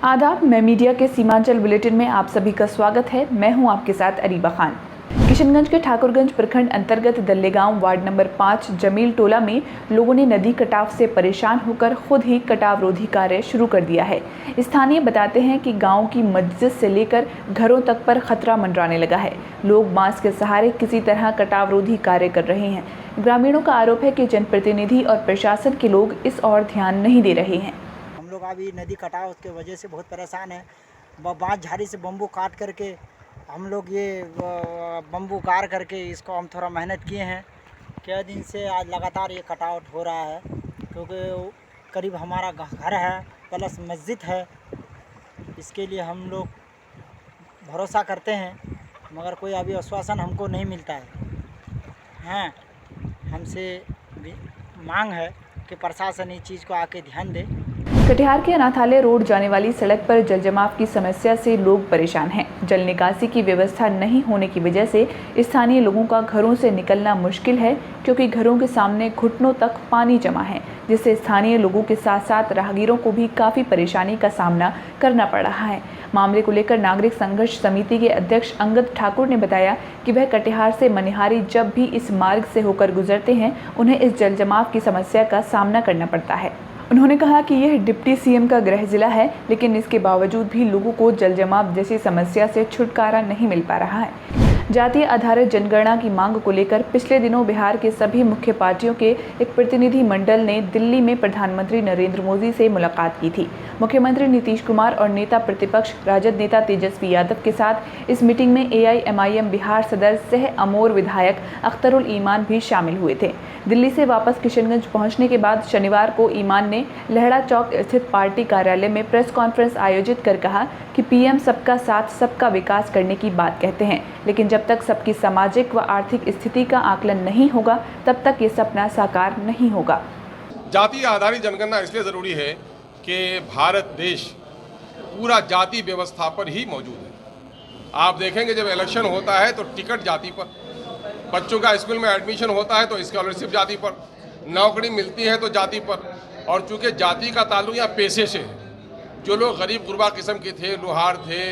आदाब, मैं मीडिया के सीमांचल बुलेटिन में आप सभी का स्वागत है। मैं हूं आपके साथ अरीबा खान। किशनगंज के ठाकुरगंज प्रखंड अंतर्गत दल्लेगांव वार्ड नंबर 5 जमील टोला में लोगों ने नदी कटाव से परेशान होकर खुद ही कटाव रोधी कार्य शुरू कर दिया है। स्थानीय बताते हैं कि गांव की मस्जिद से लेकर घरों तक पर खतरा मंडराने लगा है। लोग बांस के सहारे किसी तरह कटाव रोधी कार्य कर रहे हैं। ग्रामीणों का आरोप है कि जनप्रतिनिधि और प्रशासन के लोग इस ओर ध्यान नहीं दे रहे हैं। हम लोग अभी नदी कटाव उसके वजह से बहुत परेशान है। बाँस झाड़ी से बम्बू काट करके हम लोग ये बम्बू गाड़ करके इसको हम थोड़ा मेहनत किए हैं। कई दिन से आज लगातार ये कटाव हो रहा है, क्योंकि करीब हमारा घर है प्लस मस्जिद है। इसके लिए हम लोग भरोसा करते हैं, मगर कोई अभी आश्वासन हमको नहीं मिलता है। हमसे मांग है कि प्रशासन इस चीज़ को आके ध्यान दे। कटिहार के अनाथालय रोड जाने वाली सड़क पर जल जमाव की समस्या से लोग परेशान हैं। जल निकासी की व्यवस्था नहीं होने की वजह से स्थानीय लोगों का घरों से निकलना मुश्किल है, क्योंकि घरों के सामने घुटनों तक पानी जमा है, जिससे स्थानीय लोगों के साथ साथ राहगीरों को भी काफ़ी परेशानी का सामना करना पड़ रहा है। मामले को लेकर नागरिक संघर्ष समिति के अध्यक्ष अंगद ठाकुर ने बताया कि वह कटिहार से मनिहारी जब भी इस मार्ग से होकर गुजरते हैं, उन्हें इस जल जमाव की समस्या का सामना करना पड़ता है। उन्होंने कहा कि यह डिप्टी सीएम का गृह जिला है, लेकिन इसके बावजूद भी लोगों को जल जमाव जैसी समस्या से छुटकारा नहीं मिल पा रहा है। जातीय आधारित जनगणना की मांग को लेकर पिछले दिनों बिहार के सभी मुख्य पार्टियों के एक प्रतिनिधि मंडल ने दिल्ली में प्रधानमंत्री नरेंद्र मोदी से मुलाकात की थी। मुख्यमंत्री नीतीश कुमार और नेता प्रतिपक्ष राजद नेता तेजस्वी यादव के साथ इस मीटिंग में AIMIM बिहार सदर सह अमोर विधायक अख्तरुल ईमान भी शामिल हुए थे। दिल्ली से वापस किशनगंज पहुंचने के बाद शनिवार को ईमान ने लहड़ा चौक स्थित पार्टी कार्यालय में प्रेस कॉन्फ्रेंस आयोजित कर कहा कि PM सबका साथ सबका विकास करने की बात कहते हैं, लेकिन जब तक सबकी सामाजिक व आर्थिक स्थिति का आकलन नहीं होगा, तब तक ये सपना साकार नहीं होगा। जातीय आधारित जनगणना इसलिए ज़रूरी है कि भारत देश पूरा जाति व्यवस्था पर ही मौजूद है। आप देखेंगे जब इलेक्शन होता है तो टिकट जाति पर, बच्चों का स्कूल में एडमिशन होता है तो स्कॉलरशिप जाति पर, नौकरी मिलती है तो जाति पर। और चूँकि जाति का ताल्लुक या पेशे से है, जो लोग गरीब गुरबा किस्म के थे, लोहार थे,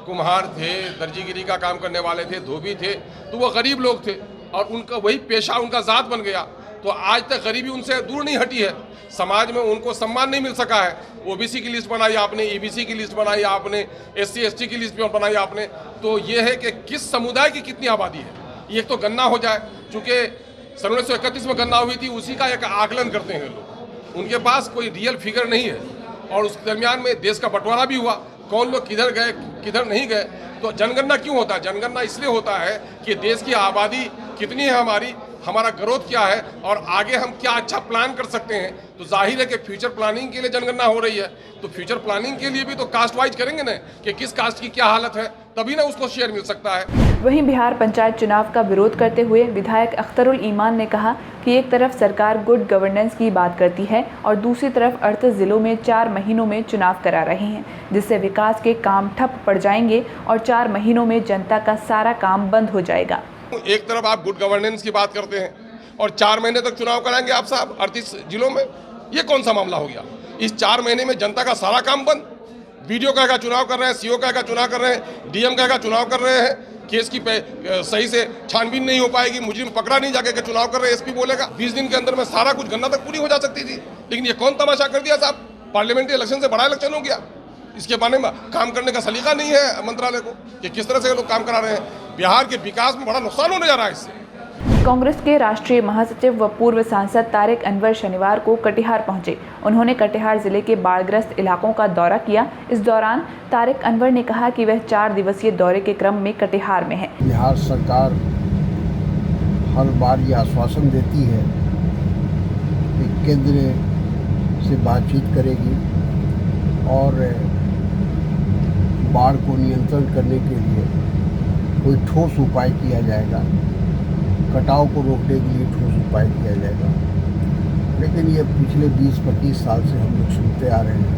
कुम्हार थे, दर्जीगिरी का काम करने वाले थे, धोबी थे, तो वो गरीब लोग थे और उनका वही पेशा उनका ज़ात बन गया। तो आज तक गरीबी उनसे दूर नहीं हटी है। समाज में उनको सम्मान नहीं मिल सका है। OBC की लिस्ट बनाई आपने, EBC की लिस्ट बनाई आपने, SC ST की लिस्ट बनाई आपने। तो ये है कि किस समुदाय की कितनी आबादी है। एक तो गणना हो जाए, चूँकि सन 1931 में गणना हुई थी, उसी का एक आकलन करते हैं लोग। उनके पास कोई रियल फिगर नहीं है और उस दरमियान में देश का बंटवारा भी हुआ, कौन लोग किधर गए किधर नहीं गए। तो जनगणना क्यों होता है? जनगणना इसलिए होता है कि देश की आबादी कितनी है, हमारा ग्रोथ क्या है और आगे हम क्या अच्छा प्लान कर सकते हैं। तो जाहिर है कि फ्यूचर प्लानिंग के लिए जनगणना हो रही है, तो फ्यूचर प्लानिंग के लिए भी तो कास्ट वाइज करेंगे ना कि किस कास्ट की क्या हालत है, तभी ना उसको शेयर मिल सकता है। वहीं बिहार पंचायत चुनाव का विरोध करते हुए विधायक अख्तरुल ईमान ने कहा कि एक तरफ सरकार गुड गवर्नेंस की बात करती है और दूसरी तरफ 38 जिलों में 4 महीनों में चुनाव करा रहे हैं, जिससे विकास के काम ठप पड़ जाएंगे और 4 महीनों में जनता का सारा काम बंद हो जाएगा। एक तरफ आप गुड गवर्नेंस की बात करते हैं और 4 महीने तक चुनाव कराएंगे आप साहब 38 जिलों में, ये कौन सा मामला हो गया? इस 4 महीने में जनता का सारा काम बंद। BDO कहेगा चुनाव कर रहे हैं, CO कहेगा चुनाव कर रहे हैं, DM कहेगा चुनाव कर रहे हैं, केस की सही से छानबीन नहीं हो पाएगी, मुजरिम पकड़ा नहीं जाके के चुनाव कर रहे हैं, SP बोलेगा 20 दिन के अंदर में सारा कुछ गणना तक पूरी हो जा सकती थी। लेकिन ये कौन तमाशा कर दिया साहब? पार्लियामेंट्री इलेक्शन से बड़ा इलेक्शन हो गया। इसके बारे में काम करने का सलीका नहीं है मंत्रालय को कि किस तरह से लोग काम करा रहे हैं। बिहार के विकास में बड़ा नुकसान होने जा रहा है इससे। कांग्रेस के राष्ट्रीय महासचिव व पूर्व सांसद तारिक अनवर शनिवार को कटिहार पहुंचे। उन्होंने कटिहार जिले के बाढ़ग्रस्त इलाकों का दौरा किया। इस दौरान तारिक अनवर ने कहा कि वह 4 दिवसीय दौरे के क्रम में कटिहार में है। बिहार सरकार हर बार ये आश्वासन देती है कि केंद्र से बातचीत करेगी और बाढ़ को नियंत्रण करने के लिए कोई ठोस उपाय किया जाएगा, कटाव को रोकने के लिए ठोस उपाय किया जाएगा। लेकिन ये पिछले 20-25 साल से हम लोग सुनते आ रहे हैं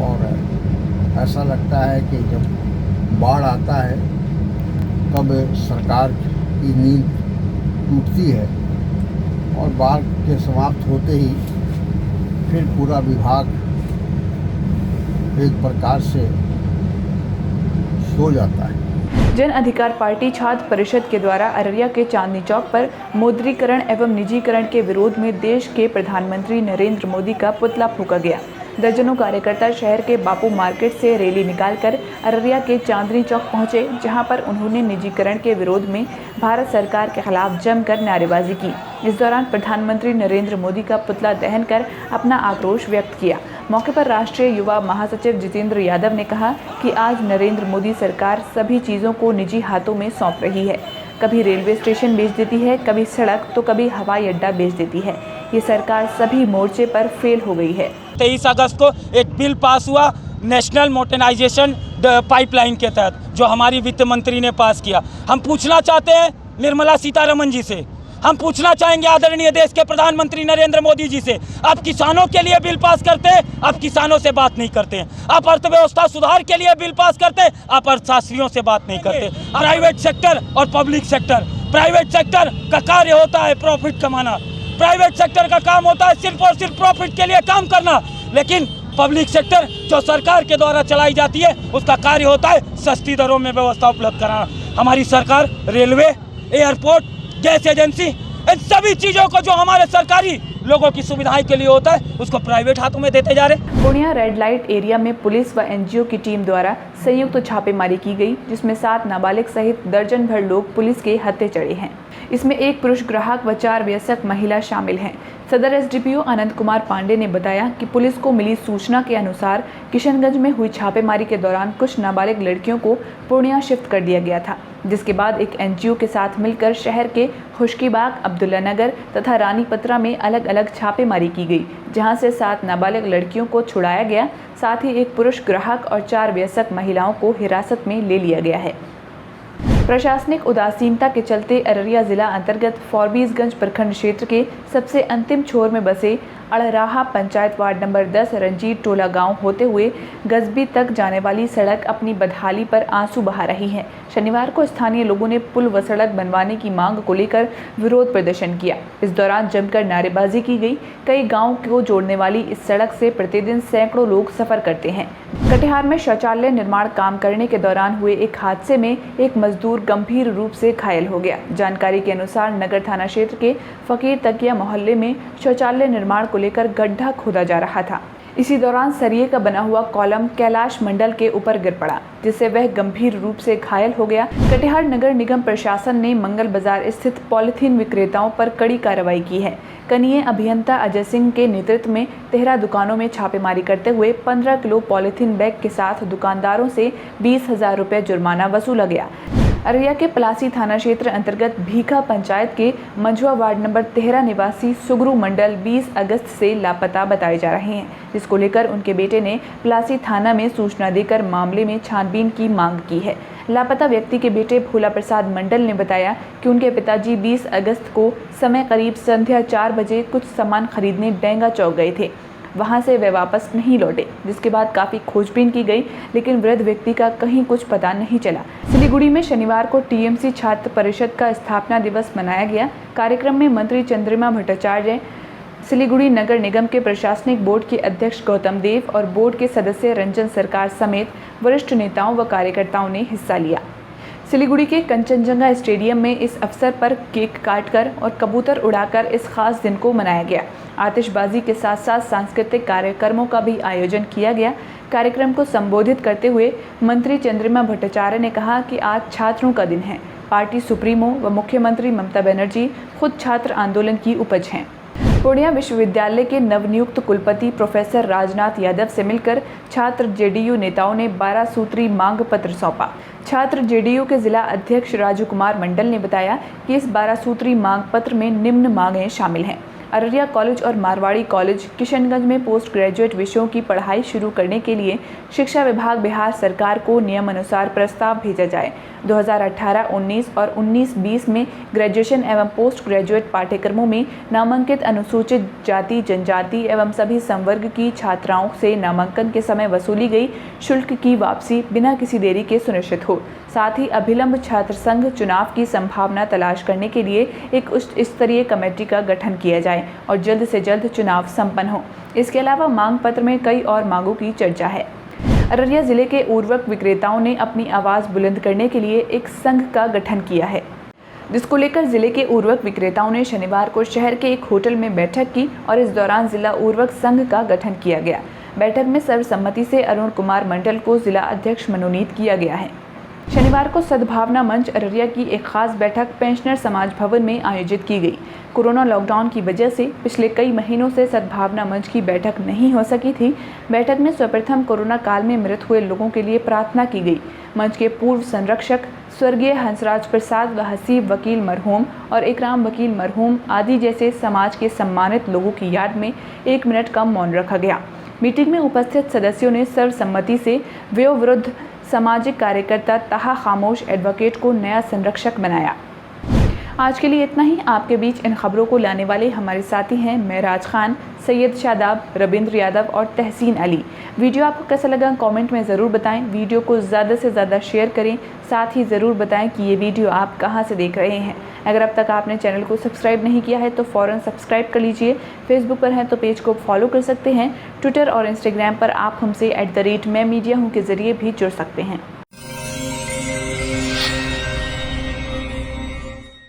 और ऐसा लगता है कि जब बाढ़ आता है तब सरकार की नींद टूटती है और बाढ़ के समाप्त होते ही फिर पूरा विभाग एक प्रकार से सो जाता है। जन अधिकार पार्टी छात्र परिषद के द्वारा अररिया के चांदनी चौक पर मौद्रीकरण एवं निजीकरण के विरोध में देश के प्रधानमंत्री नरेंद्र मोदी का पुतला फूंका गया। दर्जनों कार्यकर्ता शहर के बापू मार्केट से रैली निकालकर अररिया के चांदनी चौक पहुंचे, जहां पर उन्होंने निजीकरण के विरोध में भारत सरकार के खिलाफ जमकर नारेबाजी की। इस दौरान प्रधानमंत्री नरेंद्र मोदी का पुतला दहन कर अपना आक्रोश व्यक्त किया। मौके पर राष्ट्रीय युवा महासचिव जितेंद्र यादव ने कहा कि आज नरेंद्र मोदी सरकार सभी चीज़ों को निजी हाथों में सौंप रही है। कभी रेलवे स्टेशन बेच देती है, कभी सड़क, तो कभी हवाई अड्डा बेच देती है। ये सरकार सभी मोर्चे पर फेल हो गई है। 23 अगस्त को एक बिल पास हुआ नेशनल मॉडर्नाइजेशन पाइपलाइन के तहत, जो हमारी वित्त मंत्री ने पास किया। हम पूछना चाहते हैं निर्मला सीतारमण जी से, हम पूछना चाहेंगे आदरणीय देश के प्रधानमंत्री नरेंद्र मोदी जी से, आप किसानों के लिए बिल पास करते हैं, आप किसानों से बात नहीं करते हैं। आप अर्थव्यवस्था सुधार के लिए बिल पास करते हैं, आप अर्थशास्त्रियों से बात नहीं करते। प्राइवेट सेक्टर और पब्लिक सेक्टर, प्राइवेट सेक्टर का कार्य होता है प्रॉफिट कमाना, प्राइवेट सेक्टर का काम होता है सिर्फ और सिर्फ प्रॉफिट के लिए काम करना, लेकिन पब्लिक सेक्टर जो सरकार के द्वारा चलाई जाती है उसका कार्य होता है सस्ती दरों में व्यवस्था उपलब्ध कराना। हमारी सरकार रेलवे, एयरपोर्ट, गैस एजेंसी, इन सभी चीज़ों को जो हमारे सरकारी लोगों की सुविधाएं के लिए होता है उसको प्राइवेट हाथों में देते जा रहे। पूर्णिया रेड लाइट एरिया में पुलिस व एनजीओ की टीम द्वारा संयुक्त छापेमारी की गई, जिसमें 7 नाबालिग सहित दर्जन भर लोग पुलिस के हत्थे चढ़े हैं। इसमें एक पुरुष ग्राहक व 4 वयस्क महिला शामिल हैं। सदर एसडीपीओ आनंद कुमार पांडे ने बताया कि पुलिस को मिली सूचना के अनुसार किशनगंज में हुई छापेमारी के दौरान कुछ नाबालिग लड़कियों को पूर्णिया शिफ्ट कर दिया गया था, जिसके बाद एक एनजीओ के साथ मिलकर शहर के खुशकीबाग, अब्दुल्ला नगर तथा रानीपत्रा में अलग अलग छापेमारी की गई, जहां से 7 नाबालिग लड़कियों को छुड़ाया गया। साथ ही एक पुरुष ग्राहक और 4 वयस्क महिलाओं को हिरासत में ले लिया गया है। प्रशासनिक उदासीनता के चलते अररिया जिला अंतर्गत फॉरबिसगंज प्रखंड क्षेत्र के सबसे अंतिम छोर में बसे अड़राहा पंचायत वार्ड नंबर 10 रंजीत टोला गांव होते हुए गजबी तक जाने वाली सड़क अपनी बदहाली पर आंसू बहा रही है। शनिवार को स्थानीय लोगों ने पुल व सड़क बनवाने की मांग को लेकर विरोध प्रदर्शन किया। इस दौरान जमकर नारेबाजी की गई। कई गाँव को जोड़ने वाली इस सड़क से प्रतिदिन सैकड़ों लोग सफर करते हैं। कटिहार में शौचालय निर्माण काम करने के दौरान हुए एक हादसे में एक मजदूर गंभीर रूप से घायल हो गया। जानकारी के अनुसार नगर थाना क्षेत्र के फकीर तकिया मोहल्ले में शौचालय निर्माण को लेकर गड्ढा खोदा जा रहा था। इसी दौरान सरिये का बना हुआ कॉलम कैलाश मंडल के ऊपर गिर पड़ा, जिससे वह गंभीर रूप से घायल हो गया। कटिहार नगर निगम प्रशासन ने मंगल बाजार स्थित पॉलिथीन विक्रेताओं पर कड़ी कार्रवाई की है। कनीय अभियंता अजय सिंह के नेतृत्व में 13 दुकानों में छापेमारी करते हुए 15 किलो पॉलिथीन बैग के साथ दुकानदारों से 20,000 रुपये जुर्माना वसूला गया। अररिया के पलासी थाना क्षेत्र अंतर्गत भीखा पंचायत के मंझुआ वार्ड नंबर 13 निवासी सुगरू मंडल 20 अगस्त से लापता बताए जा रहे हैं, जिसको लेकर उनके बेटे ने पलासी थाना में सूचना देकर मामले में छानबीन की मांग की है। लापता व्यक्ति के बेटे भोला प्रसाद मंडल ने बताया कि उनके पिताजी 20 अगस्त को समय करीब संध्या 4 बजे कुछ सामान खरीदने डेंगा चौक गए थे। वहां से वे वापस नहीं लौटे, जिसके बाद काफ़ी खोजबीन की गई, लेकिन वृद्ध व्यक्ति का कहीं कुछ पता नहीं चला। सिलीगुड़ी में शनिवार को टीएमसी छात्र परिषद का स्थापना दिवस मनाया गया। कार्यक्रम में मंत्री चंद्रिमा भट्टाचार्य, सिलीगुड़ी नगर निगम के प्रशासनिक बोर्ड के अध्यक्ष गौतम देव और बोर्ड के सदस्य रंजन सरकार समेत वरिष्ठ नेताओं व कार्यकर्ताओं ने हिस्सा लिया। सिलीगुड़ी के कंचनजंगा स्टेडियम में इस अवसर पर केक काटकर और कबूतर उड़ाकर इस खास दिन को मनाया गया। आतिशबाजी के साथ साथ सांस्कृतिक कार्यक्रमों का भी आयोजन किया गया। कार्यक्रम को संबोधित करते हुए मंत्री चंद्रिमा भट्टाचार्य ने कहा कि आज छात्रों का दिन है। पार्टी सुप्रीमो व मुख्यमंत्री ममता बनर्जी खुद छात्र आंदोलन की उपज हैं। पूर्णिया विश्वविद्यालय के नवनियुक्त कुलपति प्रोफेसर राजनाथ यादव से मिलकर छात्र जेडीयू नेताओं ने 12 सूत्री मांग पत्र सौंपा। छात्र जेडीयू के जिला अध्यक्ष राजू कुमार मंडल ने बताया कि इस 12 सूत्री मांग पत्र में निम्न मांगें शामिल हैं। अररिया कॉलेज और मारवाड़ी कॉलेज किशनगंज में पोस्ट ग्रेजुएट विषयों की पढ़ाई शुरू करने के लिए शिक्षा विभाग बिहार सरकार को नियमानुसार प्रस्ताव भेजा जाए। 2018-19 और 19-20 में ग्रेजुएशन एवं पोस्ट ग्रेजुएट पाठ्यक्रमों में नामांकित अनुसूचित जाति, जनजाति एवं सभी संवर्ग की छात्राओं से नामांकन के समय वसूली गई शुल्क की वापसी बिना किसी देरी के सुनिश्चित हो। साथ ही अभिलंब छात्र संघ चुनाव की संभावना तलाश करने के लिए एक उच्च स्तरीय कमेटी का गठन किया जाए और जल्द से जल्द चुनाव संपन्न हो। इसके अलावा मांग पत्र में कई और मांगों की चर्चा है। अररिया जिले के उर्वरक विक्रेताओं ने अपनी आवाज़ बुलंद करने के लिए एक संघ का गठन किया है, जिसको लेकर जिले के उर्वरक विक्रेताओं ने शनिवार को शहर के एक होटल में बैठक की और इस दौरान जिला उर्वरक संघ का गठन किया गया। बैठक में सर्वसम्मति से अरुण कुमार मंडल को जिला अध्यक्ष मनोनीत किया गया है। शनिवार को सद्भावना मंच अररिया की एक खास बैठक पेंशनर समाज भवन में आयोजित की गई। कोरोना लॉकडाउन की वजह से पिछले कई महीनों से सद्भावना मंच की बैठक नहीं हो सकी थी। बैठक में सर्वप्रथम कोरोना काल में मृत हुए लोगों के लिए प्रार्थना की गई। मंच के पूर्व संरक्षक स्वर्गीय हंसराज प्रसाद व हसीब वकील मरहूम और इकराम वकील मरहूम आदि जैसे समाज के सम्मानित लोगों की याद में 1 मिनट का मौन रखा गया। मीटिंग में उपस्थित सदस्यों ने सर्वसम्मति से वयोवृद्ध सामाजिक कार्यकर्ता ताहा खामोश एडवोकेट को नया संरक्षक बनाया। आज के लिए इतना ही। आपके बीच इन खबरों को लाने वाले हमारे साथी हैं महराज खान, सैयद शादाब, रविंद्र यादव और तहसीन अली। वीडियो आपको कैसा लगा कमेंट में ज़रूर बताएं। वीडियो को ज़्यादा से ज़्यादा शेयर करें। साथ ही ज़रूर बताएं कि ये वीडियो आप कहां से देख रहे हैं। अगर अब तक आपने चैनल को सब्सक्राइब नहीं किया है तो फ़ौरन सब्सक्राइब कर लीजिए। फेसबुक पर हैं तो पेज को फॉलो कर सकते हैं। ट्विटर और इंस्टाग्राम पर आप हमसे @मैं मीडिया हूँ के ज़रिए भी जुड़ सकते हैं।